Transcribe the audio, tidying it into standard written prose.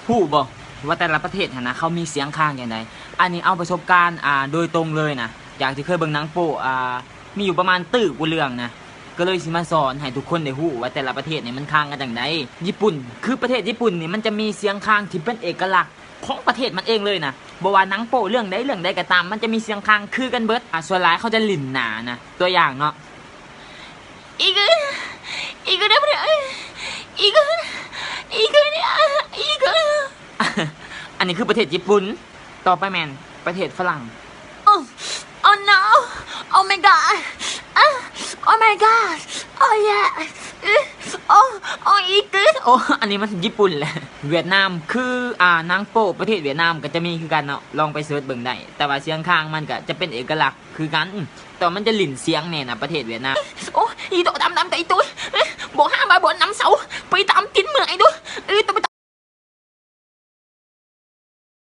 ผู้บอกว่าแต่ละประเทศนะเขามีเสียงข้างอย่างไรอันนี้เอาประสบการณ์โดยตรงเลยนะจากที่เคยเบิ่งหนังโป๊มีอยู่ประมาณตื้อกูเรื่องนะก็เลยสิมาสอนให้ทุกคนได้รู้ว่าแต่ละประเทศเนี่ยมันข้างกันอย่างไรญี่ปุ่นคือประเทศญี่ปุ่นนี่มันจะมีเสียงข้างที่เป็นเอกลักษณ์ของประเทศมันเองเลยนะบ่ว่าหนังโป๊เรื่องใดก็ตามมันจะมีเสียงข้างคือกันเบิดส่วนหลายเขาจะหลิ่นหนานะตัวอย่างเนาะอีกอีกเด้อเพื่อนอีกเนี่ยอีกอันนี้คือประเทศญี่ปุ่นต่อไปแมนประเทศฝรั่ง oh oh no oh my god oh my god oh yeah oh oh อีกโอ้อันนี้มันญี่ปุ่นแหละเวียดนามคือนางโป้ประเทศเวียดนามก็จะมีคือกันเนาะลองไปเสิร์ชเบิ่งได้แต่ว่าเสียงข้างมันก็จะเป็นเอกลักษณ์คือกันแต่มันจะหลิ่นเสียงเนี่ยนะประเทศเวียดนามโอ้อีโตดำแต่อีตัวบอกห้ามมาบนน้ำเสาไปตามกินเมื่อไอ้ด้วย